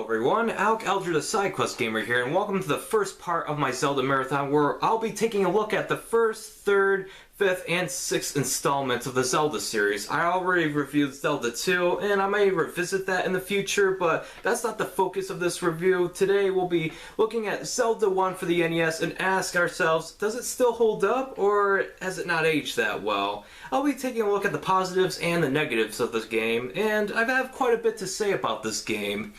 everyone, Alec Eldred, the SideQuest Gamer here, and welcome to the first part of my Zelda Marathon, where I'll be taking a look at the first, third, fifth, and sixth installments of the Zelda series. I already reviewed Zelda 2, and I may revisit that in the future, but that's not the focus of this review. Today we'll be looking at Zelda 1 for the NES and ask ourselves, does it still hold up, or has it not aged that well? I'll be taking a look at the positives and the negatives of this game, and I have quite a bit to say about this game.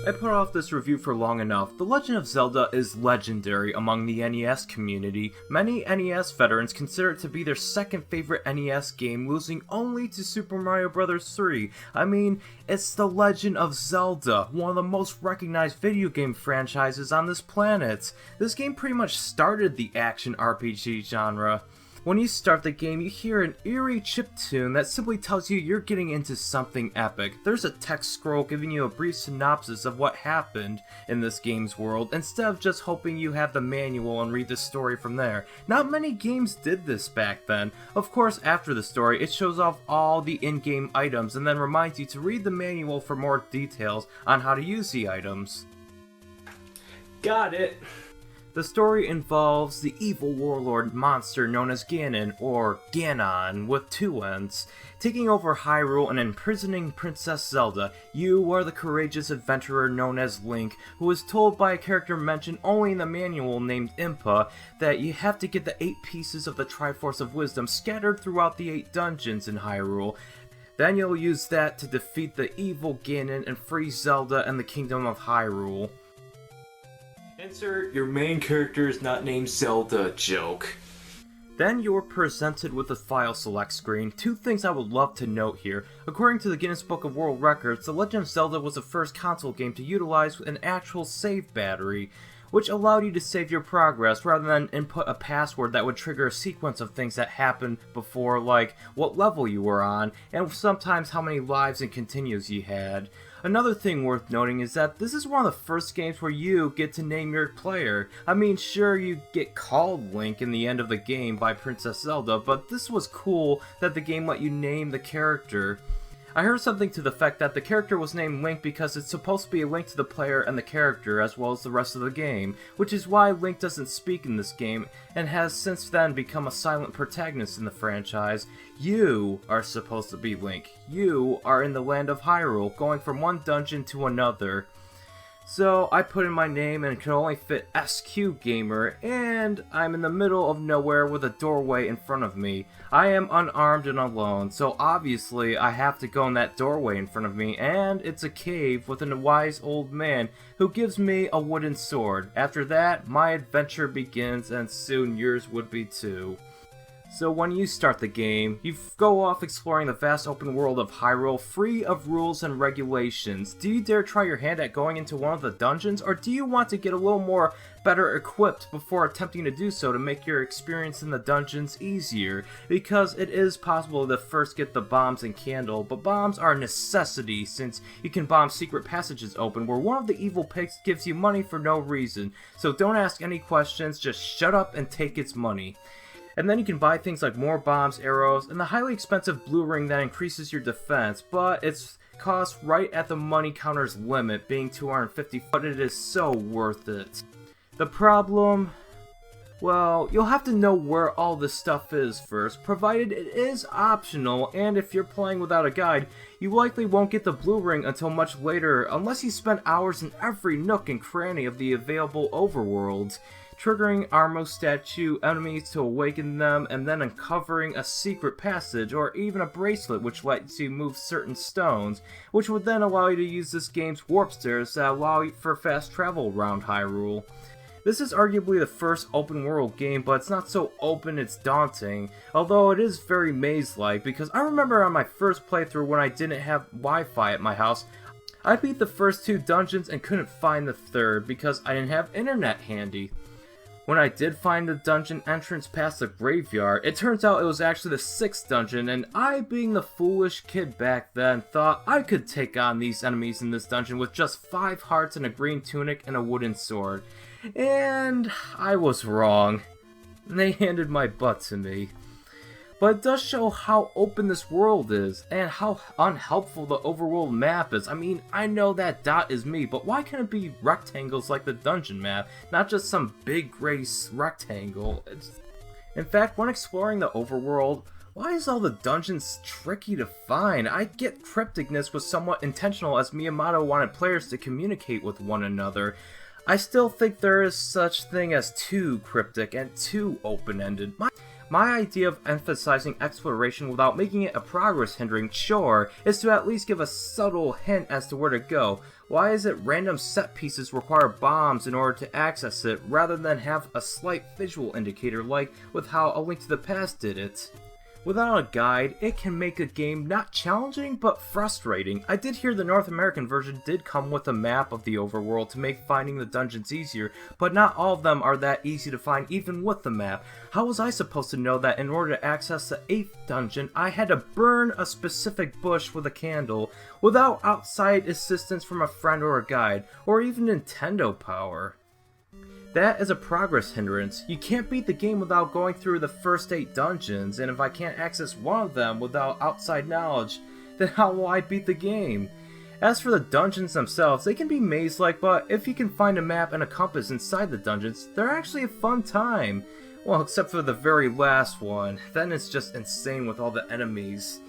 I put off this review for long enough. The Legend of Zelda is legendary among the NES community. Many NES veterans consider it to be their second favorite NES game, losing only to Super Mario Bros. 3. I mean, it's the Legend of Zelda, one of the most recognized video game franchises on this planet. This game pretty much started the action RPG genre. When you start the game, you hear an eerie chiptune that simply tells you you're getting into something epic. There's a text scroll giving you a brief synopsis of what happened in this game's world, instead of just hoping you have the manual and read the story from there. Not many games did this back then. Of course, after the story, it shows off all the in-game items and then reminds you to read the manual for more details on how to use the items. Got it! The story involves the evil warlord monster known as Ganon, or Ganon, with two N's, taking over Hyrule and imprisoning Princess Zelda. You are the courageous adventurer known as Link, who is told by a character mentioned only in the manual named Impa that you have to get the 8 pieces of the Triforce of Wisdom scattered throughout the 8 dungeons in Hyrule. Then you'll use that to defeat the evil Ganon and free Zelda and the Kingdom of Hyrule. Insert your main character is not named Zelda joke. Then you're presented with a file select screen. Two things I would love to note here. According to the Guinness Book of World Records, The Legend of Zelda was the first console game to utilize an actual save battery, which allowed you to save your progress rather than input a password that would trigger a sequence of things that happened before, like what level you were on, and sometimes how many lives and continues you had. Another thing worth noting is that this is one of the first games where you get to name your player. I mean, sure, you get called Link in the end of the game by Princess Zelda, but this was cool that the game let you name the character. I heard something to the effect that the character was named Link because it's supposed to be a link to the player and the character as well as the rest of the game, which is why Link doesn't speak in this game and has since then become a silent protagonist in the franchise. You are supposed to be Link. You are in the land of Hyrule, going from one dungeon to another. So I put in my name and it can only fit SQ Gamer, and I'm in the middle of nowhere with a doorway in front of me. I am unarmed and alone, so obviously I have to go in that doorway in front of me, and it's a cave with a wise old man who gives me a wooden sword. After that, my adventure begins, and soon yours would be too. So when you start the game, you go off exploring the vast open world of Hyrule free of rules and regulations. Do you dare try your hand at going into one of the dungeons, or do you want to get a little more better equipped before attempting to do so to make your experience in the dungeons easier? Because it is possible to first get the bombs and candle, but bombs are a necessity since you can bomb secret passages open where one of the evil pigs gives you money for no reason. So don't ask any questions, just shut up and take its money. And then you can buy things like more bombs, arrows, and the highly expensive blue ring that increases your defense, but it's cost right at the money counter's limit, being 250, but it is so worth it. The problem? Well, you'll have to know where all this stuff is first, provided it is optional, and if you're playing without a guide, you likely won't get the blue ring until much later, unless you spend hours in every nook and cranny of the available overworld, triggering Armo statue enemies to awaken them, and then uncovering a secret passage, or even a bracelet which lets you move certain stones, which would then allow you to use this game's warp stairs that allow you for fast travel around Hyrule. This is arguably the first open world game, but it's not so open it's daunting, although it is very maze-like, because I remember on my first playthrough when I didn't have Wi-Fi at my house, I beat the first 2 dungeons and couldn't find the third because I didn't have internet handy. When I did find the dungeon entrance past the graveyard, it turns out it was actually the 6th dungeon, and I, being the foolish kid back then, thought I could take on these enemies in this dungeon with just 5 hearts and a green tunic and a wooden sword. And I was wrong. They handed my butt to me. but it does show how open this world is, and how unhelpful the overworld map is. I mean, I know that dot is me, but why can't it be rectangles like the dungeon map, not just some big gray rectangle? In fact, when exploring the overworld, why is all the dungeons tricky to find? I get crypticness was somewhat intentional, as Miyamoto wanted players to communicate with one another. I still think there is such thing as too cryptic and too open-ended. My idea of emphasizing exploration without making it a progress hindering chore is to at least give a subtle hint as to where to go. Why is it random set pieces require bombs in order to access it, rather than have a slight visual indicator like with how A Link to the Past did it? Without a guide, it can make a game not challenging, but frustrating. I did hear the North American version did come with a map of the overworld to make finding the dungeons easier, but not all of them are that easy to find even with the map. How was I supposed to know that in order to access the 8th dungeon, I had to burn a specific bush with a candle, without outside assistance from a friend or a guide, or even Nintendo power? That is a progress hindrance. You can't beat the game without going through the first 8 dungeons, and if I can't access one of them without outside knowledge, then how will I beat the game? As for the dungeons themselves, they can be maze-like, but if you can find a map and a compass inside the dungeons, they're actually a fun time. Well, except for the very last one. Then it's just insane with all the enemies.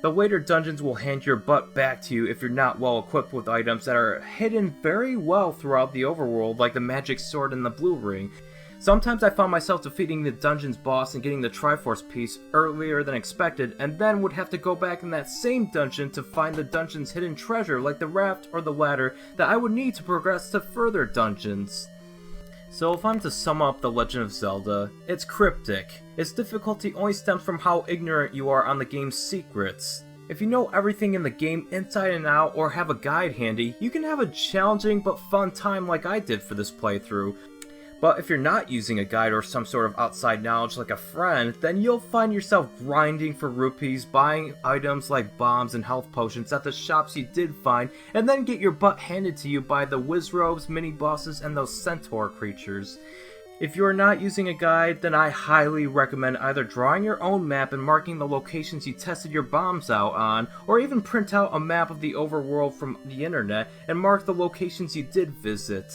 The later dungeons will hand your butt back to you if you're not well equipped with items that are hidden very well throughout the overworld, like the magic sword and the blue ring. Sometimes I found myself defeating the dungeon's boss and getting the Triforce piece earlier than expected, and then would have to go back in that same dungeon to find the dungeon's hidden treasure, like the raft or the ladder, that I would need to progress to further dungeons. So if I'm to sum up The Legend of Zelda, it's cryptic. Its difficulty only stems from how ignorant you are on the game's secrets. If you know everything in the game inside and out or have a guide handy, you can have a challenging but fun time like I did for this playthrough. But if you're not using a guide or some sort of outside knowledge like a friend, then you'll find yourself grinding for rupees, buying items like bombs and health potions at the shops you did find, and then get your butt handed to you by the Wizrobes, mini-bosses, and those centaur creatures. If you're not using a guide, then I highly recommend either drawing your own map and marking the locations you tested your bombs out on, or even print out a map of the overworld from the internet and mark the locations you did visit.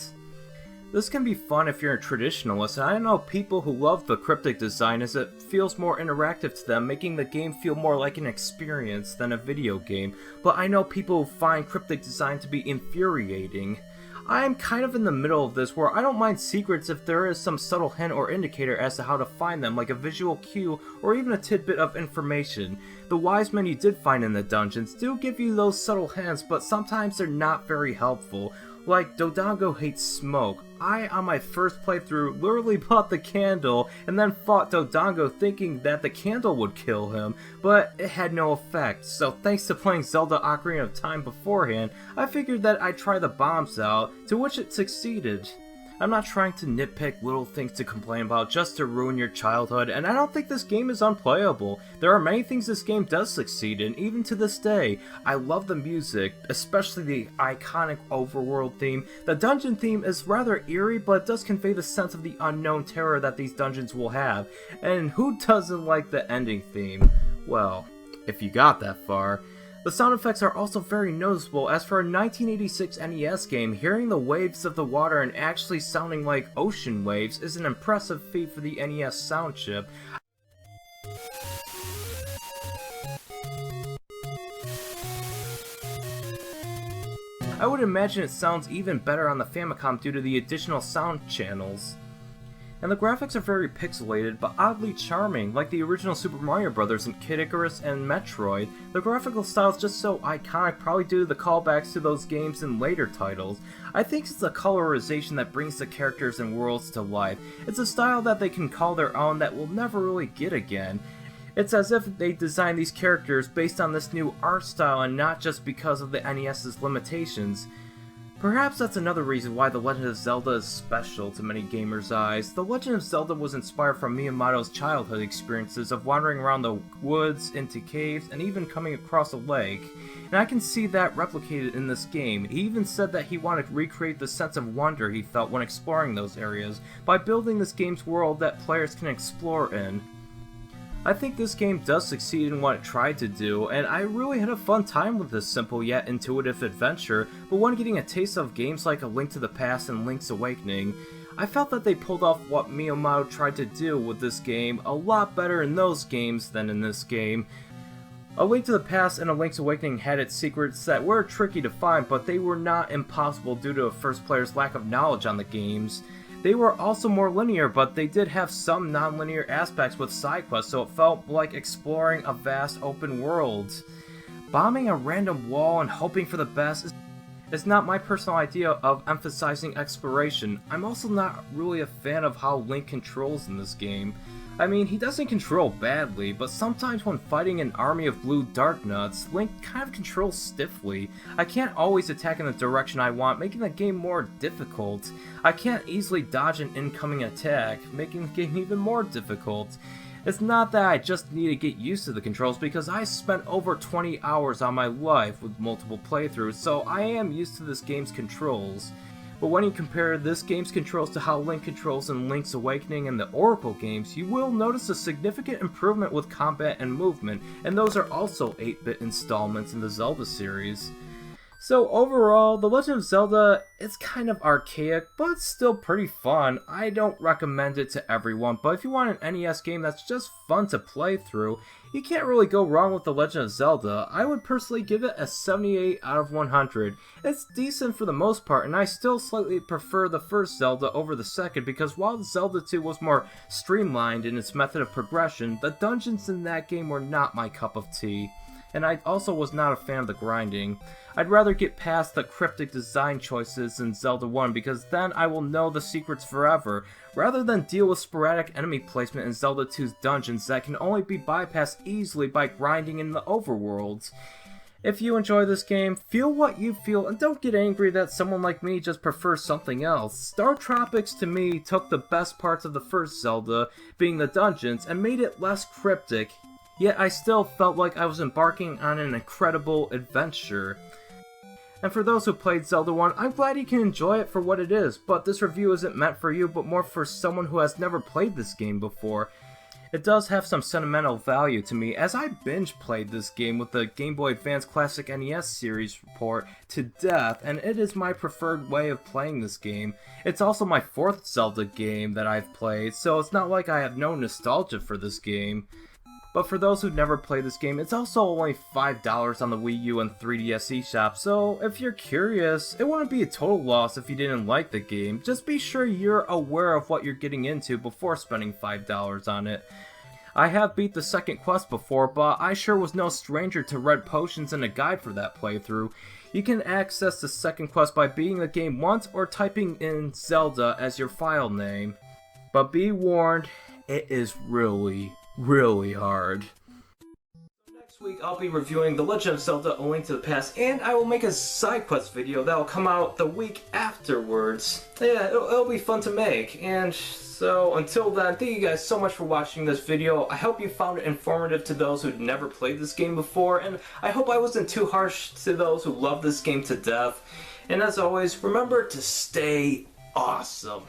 This can be fun if you're a traditionalist, and I know people who love the cryptic design as it feels more interactive to them, making the game feel more like an experience than a video game, but I know people who find cryptic design to be infuriating. I am kind of in the middle of this, where I don't mind secrets if there is some subtle hint or indicator as to how to find them, like a visual cue or even a tidbit of information. The wise men you did find in the dungeons do give you those subtle hints, but sometimes they're not very helpful. Like, Dodongo hates smoke. I, on my first playthrough, literally bought the candle and then fought Dodongo thinking that the candle would kill him, but it had no effect. So thanks to playing Zelda Ocarina of Time beforehand, I figured that I'd try the bombs out, to which it succeeded. I'm not trying to nitpick little things to complain about just to ruin your childhood, and I don't think this game is unplayable. There are many things this game does succeed in, even to this day. I love the music, especially the iconic overworld theme. The dungeon theme is rather eerie, but it does convey the sense of the unknown terror that these dungeons will have. And who doesn't like the ending theme? Well, if you got that far. The sound effects are also very noticeable, as for a 1986 NES game, hearing the waves of the water and actually sounding like ocean waves is an impressive feat for the NES sound chip. I would imagine it sounds even better on the Famicom due to the additional sound channels. And the graphics are very pixelated, but oddly charming, like the original Super Mario Bros. And Kid Icarus and Metroid. The graphical style is just so iconic, probably due to the callbacks to those games in later titles. I think it's the colorization that brings the characters and worlds to life. It's a style that they can call their own that we'll never really get again. It's as if they designed these characters based on this new art style and not just because of the NES's limitations. Perhaps that's another reason why The Legend of Zelda is special to many gamers' eyes. The Legend of Zelda was inspired from Miyamoto's childhood experiences of wandering around the woods, into caves, and even coming across a lake. And I can see that replicated in this game. He even said that he wanted to recreate the sense of wonder he felt when exploring those areas by building this game's world that players can explore in. I think this game does succeed in what it tried to do, and I really had a fun time with this simple yet intuitive adventure, but when getting a taste of games like A Link to the Past and Link's Awakening, I felt that they pulled off what Miyamoto tried to do with this game a lot better in those games than in this game. A Link to the Past and A Link's Awakening had its secrets that were tricky to find, but they were not impossible due to a first player's lack of knowledge on the games. They were also more linear, but they did have some non-linear aspects with side quests, so it felt like exploring a vast open world. Bombing a random wall and hoping for the best is not my personal idea of emphasizing exploration. I'm also not really a fan of how Link controls in this game. I mean, he doesn't control badly, but sometimes when fighting an army of blue dark nuts, Link kind of controls stiffly. I can't always attack in the direction I want, making the game more difficult. I can't easily dodge an incoming attack, making the game even more difficult. It's not that I just need to get used to the controls, because I spent over 20 hours on my life with multiple playthroughs, so I am used to this game's controls. But when you compare this game's controls to how Link controls in Link's Awakening and the Oracle games, you will notice a significant improvement with combat and movement, and those are also 8-bit installments in the Zelda series. So overall, The Legend of Zelda is kind of archaic, but it's still pretty fun. I don't recommend it to everyone, but if you want an NES game that's just fun to play through, you can't really go wrong with The Legend of Zelda. I would personally give it a 78 out of 100. It's decent for the most part, and I still slightly prefer the first Zelda over the second, because while Zelda 2 was more streamlined in its method of progression, the dungeons in that game were not my cup of tea. And I also was not a fan of the grinding. I'd rather get past the cryptic design choices in Zelda 1, because then I will know the secrets forever, rather than deal with sporadic enemy placement in Zelda 2's dungeons that can only be bypassed easily by grinding in the overworlds. If you enjoy this game, feel what you feel and don't get angry that someone like me just prefers something else. Star Tropics to me took the best parts of the first Zelda, being the dungeons, and made it less cryptic. Yet I still felt like I was embarking on an incredible adventure. And for those who played Zelda 1, I'm glad you can enjoy it for what it is, but this review isn't meant for you, but more for someone who has never played this game before. It does have some sentimental value to me, as I binge played this game with the Game Boy Advance Classic NES series report to death, and it is my preferred way of playing this game. It's also my 4th Zelda game that I've played, so it's not like I have no nostalgia for this game. But for those who've never played this game, it's also only $5 on the Wii U and 3DS eShop, so if you're curious, it wouldn't be a total loss if you didn't like the game. Just be sure you're aware of what you're getting into before spending $5 on it. I have beat the second quest before, but I sure was no stranger to red potions and a guide for that playthrough. You can access the second quest by beating the game once or typing in Zelda as your file name. But be warned, it is really hard. Next week I'll be reviewing The Legend of Zelda: A Link to the Past, and I will make a side quest video that will come out the week afterwards. Yeah, it'll be fun to make, and so until then, thank you guys so much for watching this video. I hope you found it informative to those who'd never played this game before, and I hope I wasn't too harsh to those who love this game to death. And as always, remember to stay awesome.